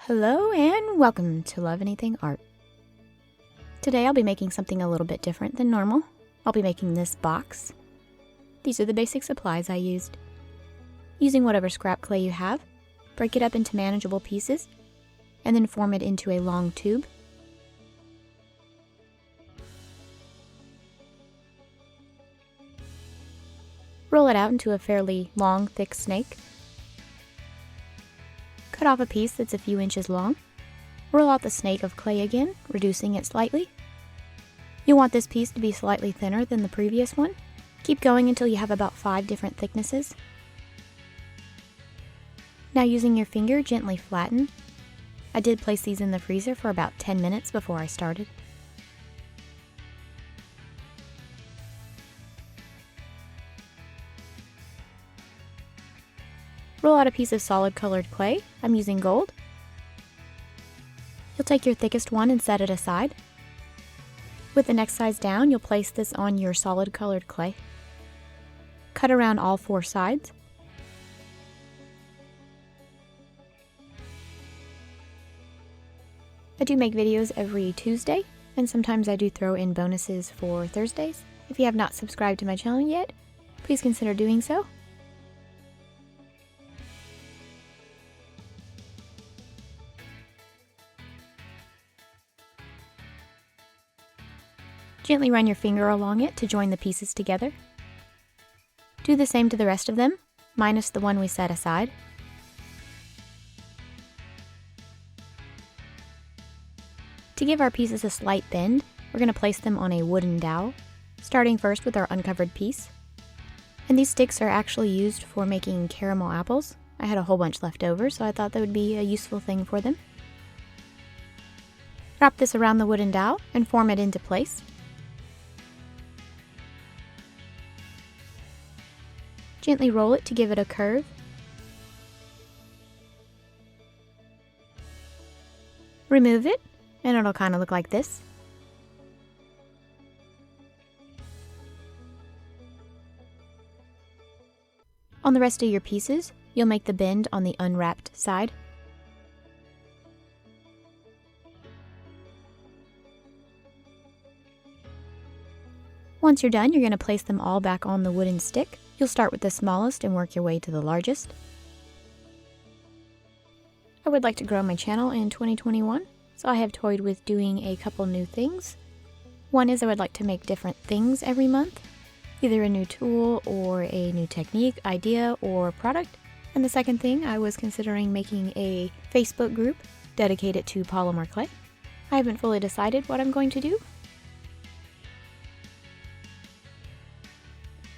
Hello and welcome to Love Anything Art. Today I'll be making something a little bit different than normal. I'll be making this box. These are the basic supplies I used. Using whatever scrap clay you have, break it up into manageable pieces, and then form it into a long tube. Roll it out into a fairly long, thick snake. Cut off a piece that's a few inches long. Roll out the snake of clay again, reducing it slightly. You'll want this piece to be slightly thinner than the previous one. Keep going until you have about 5 different thicknesses. Now using your finger, gently flatten. I did place these in the freezer for about 10 minutes before I started. Roll out a piece of solid colored clay. I'm using gold. You'll take your thickest one and set it aside. With the next size down, you'll place this on your solid colored clay. Cut around all 4 sides. I do make videos every Tuesday, and sometimes I do throw in bonuses for Thursdays. If you have not subscribed to my channel yet, please consider doing so. Gently run your finger along it to join the pieces together. Do the same to the rest of them, minus the one we set aside. To give our pieces a slight bend, we're going to place them on a wooden dowel, starting first with our uncovered piece. And these sticks are actually used for making caramel apples. I had a whole bunch left over, so I thought that would be a useful thing for them. Wrap this around the wooden dowel and form it into place. Gently roll it to give it a curve. Remove it, and it'll kind of look like this. On the rest of your pieces, you'll make the bend on the unwrapped side. Once you're done, you're going to place them all back on the wooden stick. You'll start with the smallest and work your way to the largest. I would like to grow my channel in 2021, so I have toyed with doing a couple new things. One is I would like to make different things every month, either a new tool or a new technique, idea, or product. And the second thing, I was considering making a Facebook group dedicated to polymer clay. I haven't fully decided what I'm going to do.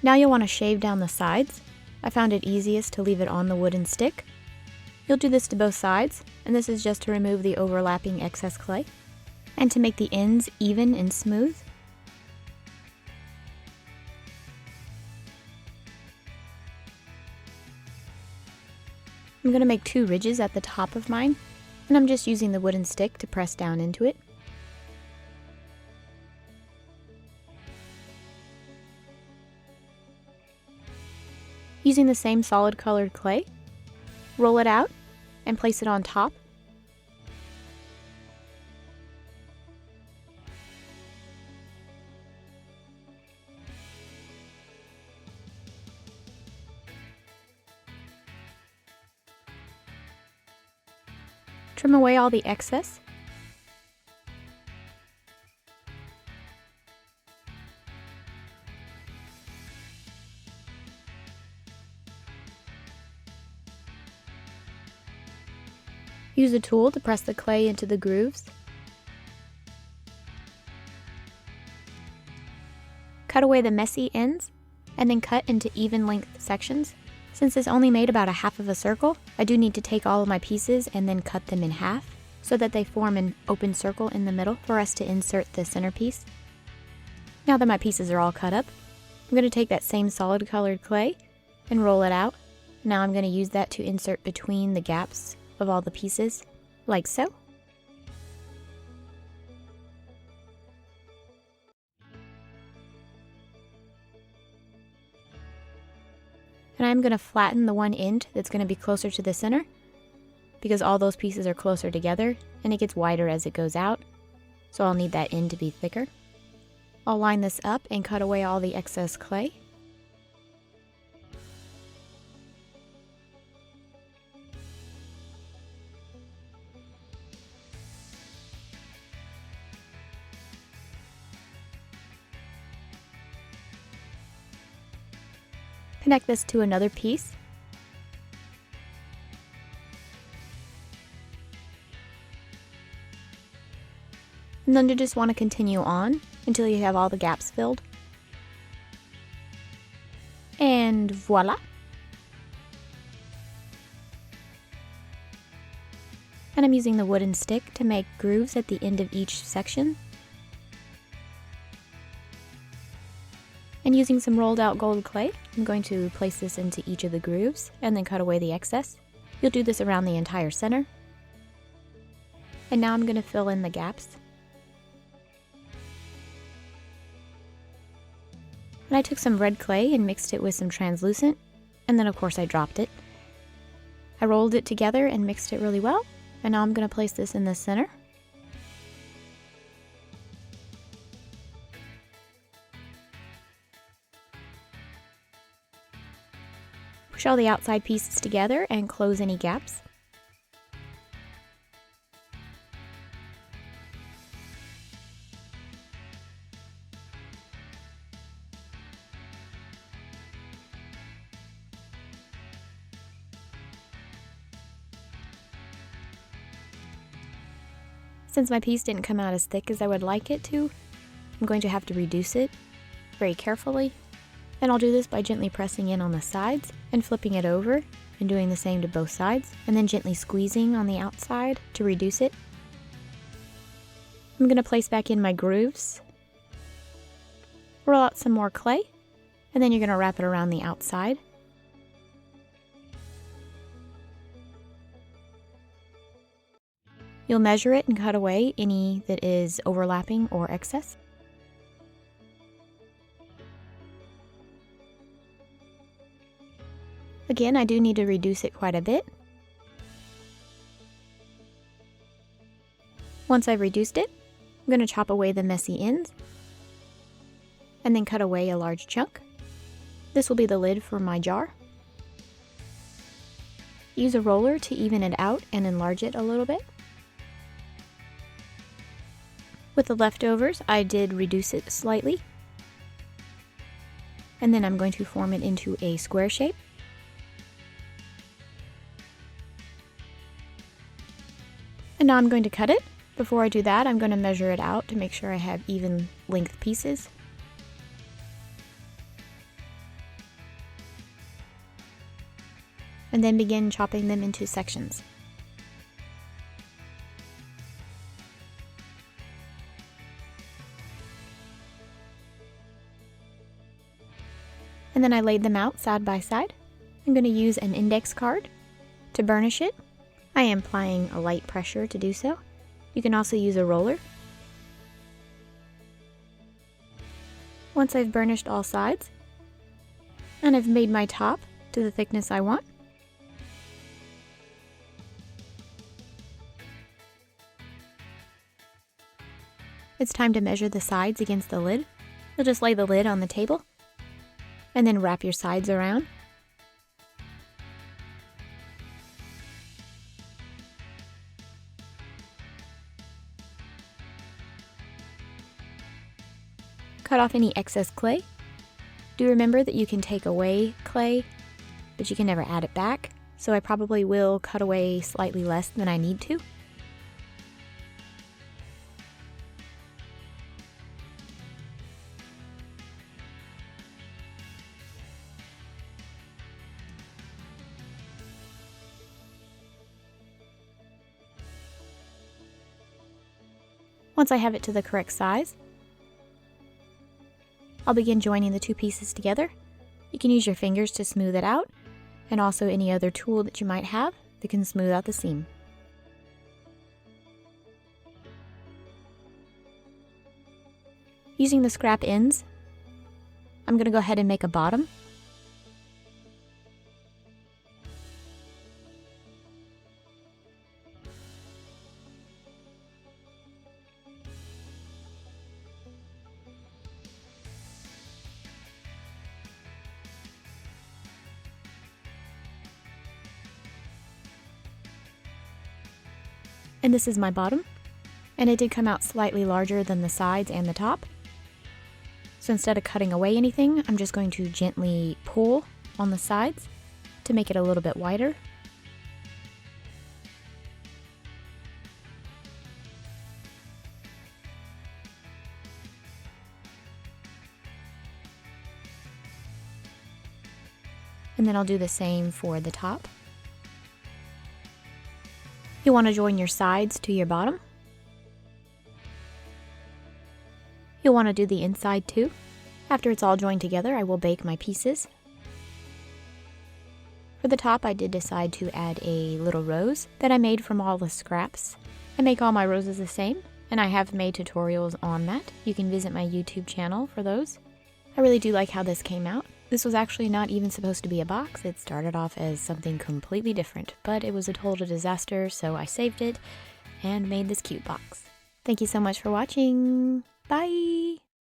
Now you'll want to shave down the sides. I found it easiest to leave it on the wooden stick. You'll do this to both sides, and this is just to remove the overlapping excess clay and to make the ends even and smooth. I'm going to make 2 ridges at the top of mine, and I'm just using the wooden stick to press down into it. Using the same solid colored clay, roll it out and place it on top. Trim away all the excess. Use a tool to press the clay into the grooves. Cut away the messy ends, and then cut into even length sections. Since this only made about a half of a circle, I do need to take all of my pieces and then cut them in half, so that they form an open circle in the middle for us to insert the centerpiece. Now that my pieces are all cut up, I'm going to take that same solid colored clay and roll it out. Now I'm going to use that to insert between the gaps of all the pieces, like so. And I'm going to flatten the one end that's going to be closer to the center because all those pieces are closer together and it gets wider as it goes out, so I'll need that end to be thicker. I'll line this up and cut away all the excess clay. Connect this to another piece. And then you just want to continue on until you have all the gaps filled. And voila! And I'm using the wooden stick to make grooves at the end of each section. And using some rolled out gold clay, I'm going to place this into each of the grooves and then cut away the excess. You'll do this around the entire center. And now I'm going to fill in the gaps. And I took some red clay and mixed it with some translucent, and then of course I dropped it. I rolled it together and mixed it really well, and now I'm going to place this in the center. Push all the outside pieces together and close any gaps. Since my piece didn't come out as thick as I would like it to, I'm going to have to reduce it very carefully. And I'll do this by gently pressing in on the sides and flipping it over and doing the same to both sides, and then gently squeezing on the outside to reduce it. I'm going to place back in my grooves, roll out some more clay, and then you're going to wrap it around the outside. You'll measure it and cut away any that is overlapping or excess. Again, I do need to reduce it quite a bit. Once I've reduced it, I'm going to chop away the messy ends and then cut away a large chunk. This will be the lid for my jar. Use a roller to even it out and enlarge it a little bit. With the leftovers, I did reduce it slightly. And then I'm going to form it into a square shape. And now I'm going to cut it. Before I do that, I'm going to measure it out to make sure I have even length pieces. And then begin chopping them into sections. And then I laid them out side by side. I'm going to use an index card to burnish it. I am applying a light pressure to do so. You can also use a roller. Once I've burnished all sides, and I've made my top to the thickness I want, it's time to measure the sides against the lid. You'll just lay the lid on the table, and then wrap your sides around. Cut off any excess clay. Do remember that you can take away clay, but you can never add it back, so I probably will cut away slightly less than I need to. Once I have it to the correct size, I'll begin joining the two pieces together. You can use your fingers to smooth it out, and also any other tool that you might have that can smooth out the seam. Using the scrap ends, I'm going to go ahead and make a bottom. And this is my bottom. And it did come out slightly larger than the sides and the top. So instead of cutting away anything, I'm just going to gently pull on the sides to make it a little bit wider. And then I'll do the same for the top. You want to join your sides to your bottom. You'll want to do the inside too. After it's all joined together, I will bake my pieces. For the top, I did decide to add a little rose that I made from all the scraps. I make all my roses the same, and I have made tutorials on that. You can visit my YouTube channel for those. I really do like how this came out. This was actually not even supposed to be a box. It started off as something completely different, but it was a total disaster, so I saved it and made this cute box. Thank you so much for watching. Bye!